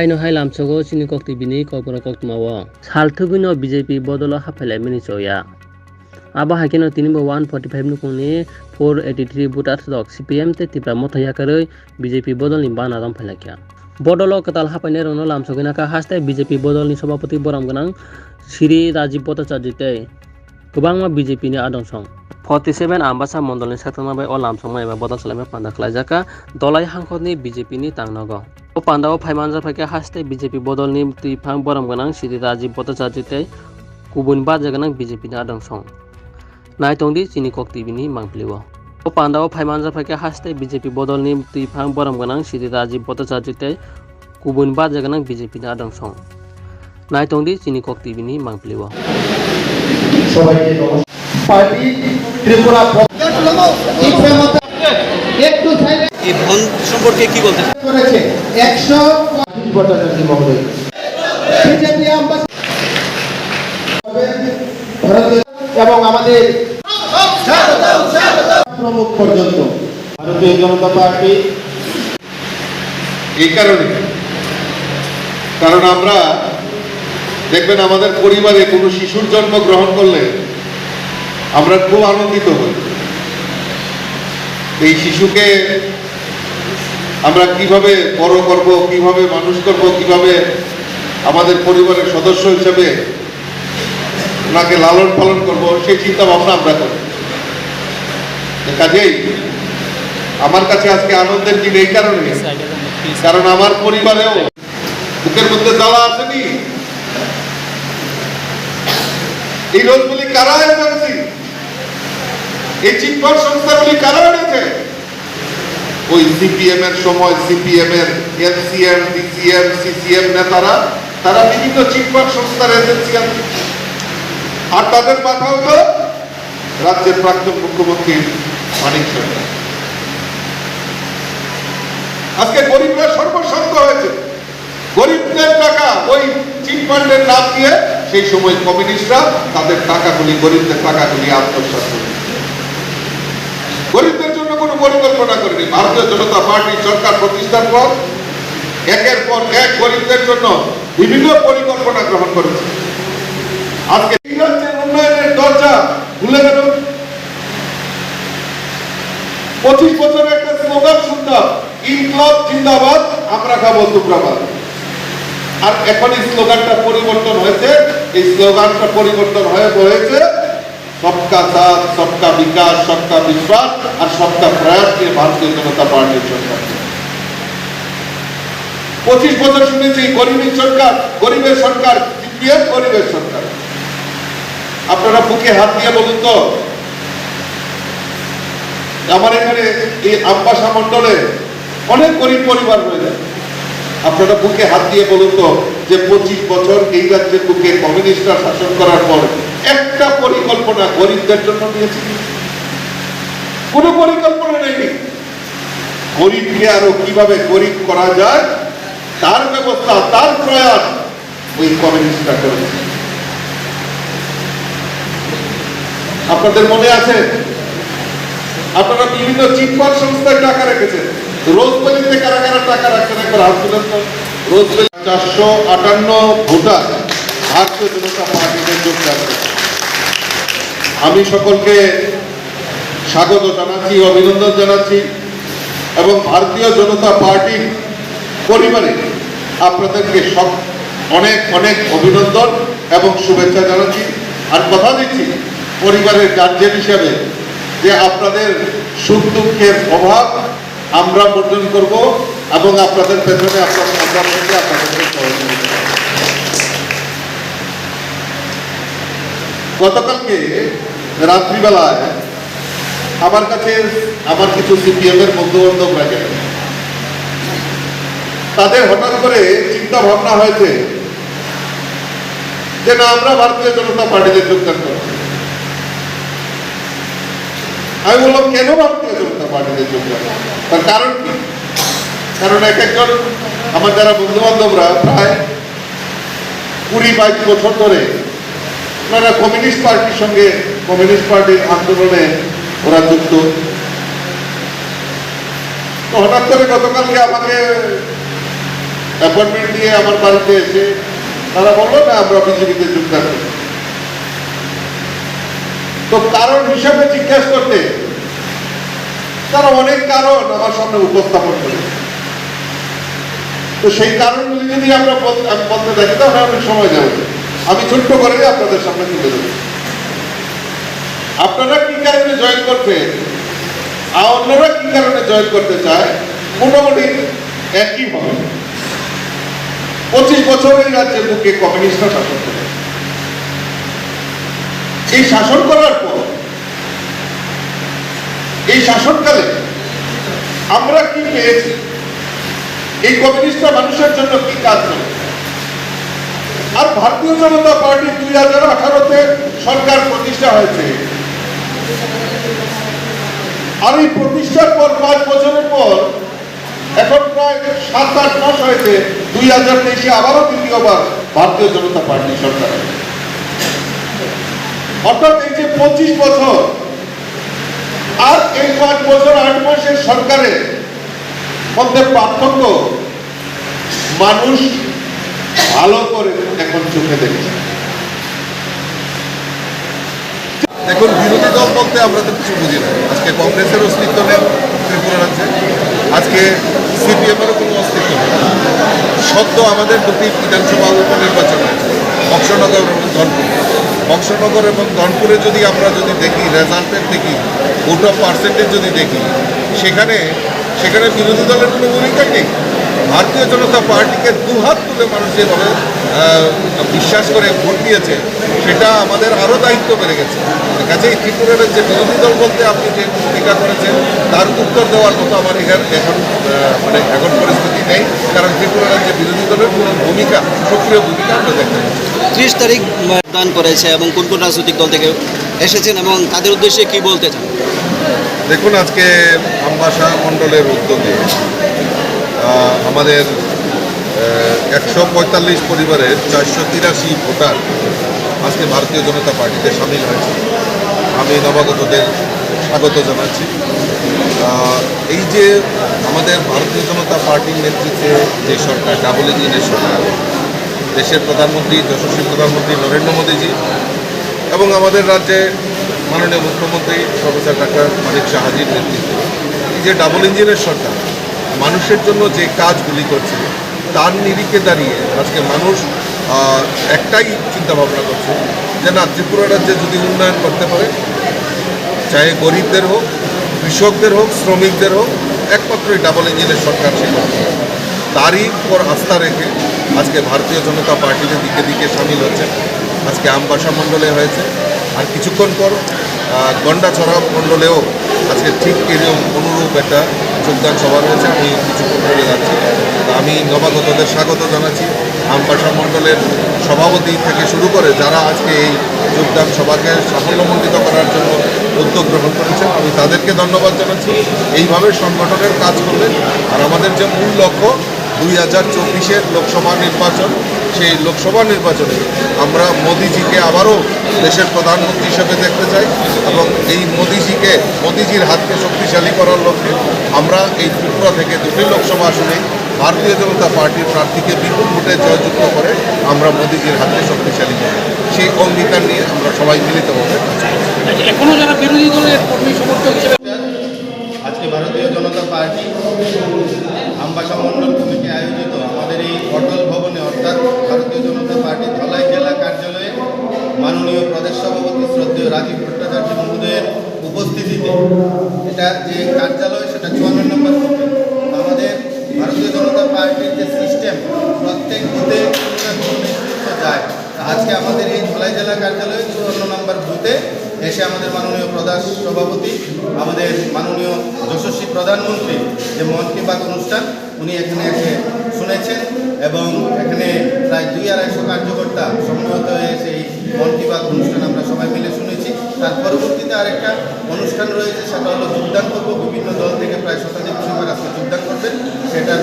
Aino hai lamsogo sini kokti bini kokona koktumawo salthugino BJP bodolo haphele mini choya abo hakino tinimbo 145 nukungni 483 voters dok CPM te tipra mothayakaroi BJP bodolni bana ram phailakya bodolo katal hapaine rono lamsogina ka haste BJP bodolni sabapati boram ganang Sri Rajiv Bhattacharya tei kubangma BJP ni adongsong 47 ambasa mondolni sakthama bai o lamsongma eba bodol salame panda khlaijaka dolai hangkhotni BJP ni tangnogo o pandao phaimanja phaike haste BJP bodolni tifang boram ganang Sri Rajiv Bhattacharya tei kubun baja ganang BJP ni adongsong naitongdi chini kok TV ni mangpliwo o pandao phaimanja phaike haste BJP bodolni tifang boram ganang Sri Rajiv Bhattacharya tei kubun baja ganang BJP ni adongsong naitongdi chini kok TV ni mangpliwo party Tripura একটু এই phone সম্পর্কে কি বলতে করেছে 100 voter মহোদয় BJP এবং আমাদের প্রমুখ পর্যন্ত ভারতীয় জনতা পার্টি এই কারণ আমরা দেখবেন আমাদের পরিবারে কোনো শিশুর জন্ম গ্রহণ করলে আমরা খুব আনন্দিত হই এই শিশুকে আমরা কিভাবে বড় করব কিভাবে মানুষ করব কিভাবে আমাদের পরিবারের সদস্য হিসেবে ওনাকে লালন পালন করব সেই চিন্তা ভাবনা আমরা করি কাজেই আমার কাছে আজকে আনন্দের দিন এই কারণ আমার পরিবারেও বুকের মধ্যে জ্বালা আসেনি এই রোজগুলি কারা এনেছে এই চিটফান্ড সংস্থাগুলি কারা এনেছে ওই সিপিএম এর সময় সিপিএম এর এনসিএম ডিসিএম সিসিএম নেতারা তারা বিভিন্ন চিটফান্ড সংস্থার এজেন্সি আছে আর তাদের মাথাও তো রাজ্যের প্রাক্তন মুখ্যমন্ত্রী মানিক সরকার আজকে গরিবরা সর্বশান্ত হয়েছে গরিবদের টাকা ওই চিটফান্ডের নাম দিয়ে সেই সময় কমিউনিস্টরা তাদের টাকাগুলি গরিবদের টাকাগুলি আত্মসাৎ করে গরিবদের জন্য কোনো পরিকল্পনা করেনি ভারতীয় জনতা পার্টি সরকার প্রতিষ্ঠার পর একের পর এক গরিবদের জন্য বিভিন্ন পরিকল্পনা গ্রহণ করেছে আজকে এই রাজ্যের উন্নয়নের দরজা খুলে গেল 25 বছরের একটা স্লোগান শুনতাম ইনকলাব জিন্দাবাদ আমরা খাবো দুপুরাবাদ আর এখন এই স্লোগানটা পরিবর্তন হয়েছে এই স্লোগানটা পরিবর্তন হয়েছে सबका साथ सबका विकास सबका विश्वास और सबका प्रयास के भारतीय जनता पार्टी सरकार 25 বছর শুনেছি গরিবের সরকার সিপিএম গরিবের সরকার আপনারা বুকে হাত দিয়ে বলুন তো আমার এখানে এই আম্বাসা মণ্ডলে অনেক গরিব পরিবার রয়েছে আপনারা বুকে হাত দিয়ে বলুন তো যে 25 বছর এই রাজ্যের বুকে কমিউনিস্টরা শাসন করার পর একটা পরিকল্পনা গরিবদের জন্য নিয়েছে কোনো পরিকল্পনা নেই গরিবকে আরো কিভাবে গরিব করা যায় তার ব্যবস্থা তার প্রয়াস ওই কমিউনিস্টরা করেছে আপনাদের মনে আছে আপনারা বিভিন্ন চিটফান্ড সংস্থায় টাকা রেখেছেন রোজবেলিতে কারা কারা টাকা রাখছেন একবার হাত তুলেন তো রোজবেলি 458 ভোটার ভারতীয় জনতা পার্টিতে যোগদান করেছে আমি সকলকে স্বাগত জানাচ্ছি অভিনন্দন জানাচ্ছি এবং ভারতীয় জনতা পার্টির পরিবারে আপনাদেরকে অনেক অনেক অভিনন্দন এবং শুভেচ্ছা জানাচ্ছি আর কথা দিচ্ছি পরিবারের গার্জিয়ান হিসেবে যে আপনাদের সুখ দুঃখের অভাব আমরা বর্জন করব এবং আপনাদের পেছনে আপনাদেরকে সহযোগিতা গতকালকে রাত্রিবেলায় আমার কাছে আমার কিছু সিপিএম এর বন্ধু বান্ধবরা গেলেন তাদের হঠাৎ করে চিন্তা ভাবনা হয়েছে যে না আমরা ভারতীয় জনতা পার্টিতে যোগদান করছি আমি বললাম কেন ভারতীয় জনতা পার্টিতে যোগদান তার কারণ কি কারণ এক একজন আমার যারা বন্ধু বান্ধবরা প্রায় 20-22 বছর ধরে ওনারা কমিউনিস্ট পার্টির সঙ্গে কমিউনিস্ট পার্টির আন্দোলনে ওরা যুক্ত হঠাৎ করে গতকালকে আমাকে অ্যাপয়েন্টমেন্ট দিয়ে আমার বাড়িতে এসে তারা বললো না আমরা বিজেপিতে যোগদান করি। তো কারণ হিসাবে জিজ্ঞাসা করতে তারা অনেক কারণ আমার সামনে উপস্থাপন করে। তো সেই কারণগুলি যদি আমি বলতে থাকি তাহলে অনেক সময় যাবে। আমি ছোট্ট করে আপনাদের সামনে তুলে দেব। আপনারা কি কারণে জয়েন করবেন আর অন্যরা কি কারণে জয়েন করতে চায়, মোটামুটি একই হবে। 25 বছর এই রাজ্যের বুকে কমিউনিস্টরা শাসন করে। এই শাসন করার পর এই শাসনকালে আমরা কি পেয়েছি, এই কমিউনিস্টরা মানুষের জন্য কি কাজ করে। আর ভারতীয় জনতা পার্টি 2018-তে সরকার প্রতিষ্ঠা হয়েছে, আর এই প্রতিষ্ঠার পর 5 বছরের পর এখন প্রায় 7-8 মাস হয়েছে 2023-এ আবারও দ্বিতীয়বার ভারতীয় জনতা পার্টি সরকার। অর্থাৎ এই যে 25 বছর আর এই 5 বছর 8 মাসের সরকারের মধ্যে পার্থক্য মানুষ ভালো করে এখন চোখে দেখছে। দেখুন, বিরোধী দল বলতে আমরা তো কিছু বুঝি না। আজকে কংগ্রেসের অস্তিত্ব নেই ত্রিপুরা রাজ্যে, আজকে সিপিএমেরও কোনো অস্তিত্ব নেই। সদ্য আমাদের দুটি বিধানসভা উপনির্বাচন হয়েছে, বক্সনগর এবং ধনপুর। বক্সনগর এবং ধনপুরে যদি আমরা দেখি রেজাল্টের দেখি, ভোট অফ পার্সেন্টেজ যদি দেখি, সেখানে বিরোধী দলের কোনো ভূমিকাই নেই। ভারতীয় জনতা পার্টিকে দুহাত তুলে মানুষ যেভাবে বিশ্বাস করে ভোট দিয়েছে, সেটা আমাদের আরও দায়িত্ব বেড়ে গেছে। কাজেই ত্রিপুরার যে বিরোধী দল বলতে আপনি যে ভূমিকা করেছেন তার উত্তর দেওয়ার মতো আমার এখন পরিস্থিতি নেই, কারণ ত্রিপুরা রাজ্যে বিরোধী দলের কোনো ভূমিকা, সক্রিয় ভূমিকা আমরা দেখতে পাচ্ছি। 30 তারিখ দান করেছে এবং কোন কোন রাজনৈতিক দল থেকে এসেছেন এবং তাদের উদ্দেশ্যে কি বলতে চান? দেখুন, আজকে আমবাসা মণ্ডলের উদ্যোগে আমাদের 145 পরিবারের 483 ভোটার আজকে ভারতীয় জনতা পার্টিতে সামিল হয়েছে। আমি নবাগতদের স্বাগত জানাচ্ছি। এই যে আমাদের ভারতীয় জনতা পার্টির নেতৃত্বে যে সরকার, ডাবল ইঞ্জিনের সরকার, দেশের প্রধানমন্ত্রী যশস্বী প্রধানমন্ত্রী নরেন্দ্র মোদীজি এবং আমাদের রাজ্যে মাননীয় মুখ্যমন্ত্রী প্রফেসর ডক্টর মানিক সাহাজির নেতৃত্বে এই যে ডাবল ইঞ্জিনের সরকার মানুষের জন্য যে কাজগুলি করছে, তার নিরিখে দাঁড়িয়ে আজকে মানুষ একটাই চিন্তা ভাবনা করছে যে না, ত্রিপুরা রাজ্যে যদি উন্নয়ন করতে পারে, চাहे গরিবদের হোক, কৃষকদের হোক, শ্রমিকদের হোক, একমাত্র এই ডাবল ইঞ্জিনের সরকার সে করছে। তারই উপর আস্থা রেখে আজকে ভারতীয় জনতা পার্টিতে দিকে দিকে সামিল হচ্ছে। আজকে আমবাসা মণ্ডলে হয়েছে, আর কিছুক্ষণ পর গন্ডাছড়া মণ্ডলেও আজকে ঠিক এরকম অনুরূপ একটা যোগদান সভা রয়েছে। আমি কিছুক্ষণ পরে যাচ্ছি। আমি নবাগতদের স্বাগত জানাচ্ছি। আমবাসা মণ্ডলের সভাপতি থেকে শুরু করে যারা আজকে এই যোগদান সভাকে সাফল্যমণ্ডিত করার জন্য উদ্যোগ গ্রহণ করেছেন, আমি তাদেরকে ধন্যবাদ জানাচ্ছি। এইভাবে সংগঠনের কাজ করবেন। আর আমাদের যে মূল লক্ষ্য 2024-এর লোকসভা নির্বাচন, সেই লোকসভা নির্বাচনে আমরা মোদিজিকে আবারও দেশের প্রধানমন্ত্রী হিসেবে দেখতে চাই এবং এই মোদিজির হাতকে শক্তিশালী করার লক্ষ্যে আমরা এই ত্রিপুরা থেকে দুটি লোকসভা আসনে ভারতীয় জনতা পার্টির প্রার্থীকে বিপুল ভোটে জয়যুক্ত করে আমরা মোদিজির হাতকে শক্তিশালী করি। সেই অঙ্গীকার নিয়ে আমরা সবাই মিলিতভাবে কাজ করি। এখনো যারা বিরোধী দলের কর্মী সমর্থক হিসেবে আজকে ভারতীয় জনতা পার্টি আমবাসা মণ্ডল কমিটি আয়োজিত আমাদের এই অটল ভবনে, অর্থাৎ ভারতীয় জনতা পার্টি ধলাই জেলা কার্যালয়ে মাননীয় প্রদেশ সভাপতি শ্রদ্ধেয় রাজীব ভট্টাচার্য মহোদয়ের উপস্থিতিতে, এটা যে কার্যালয় সেটা 54 নম্বর বুথে। আমাদের ভারতীয় জনতা পার্টির যে সিস্টেম, প্রত্যেক বুথে নেতৃত্ব যায়। আজকে আমাদের এই ধলাই জেলা কার্যালয়ে 54 নম্বর বুথে এসে আমাদের মাননীয় প্রদেশ সভাপতি, আমাদের মাননীয় যশস্বী প্রধানমন্ত্রী যে মন কি বাত অনুষ্ঠান, উনি এখানে এসে শুনেছেন এবং এখানে প্রায় 200-250 কার্যকর্তা সম্মিলিত হয়ে সেই মন কি বাত অনুষ্ঠান আমরা সবাই মিলে শুনেছি। তার পরবর্তীতে আরেকটা অনুষ্ঠান রয়েছে, সেটা হলো যোগদান করব। বিভিন্ন দল থেকে প্রায় 100 মেম্বার আজকে যোগদান করবেন। সেটার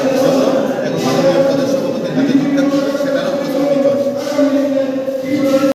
জন্য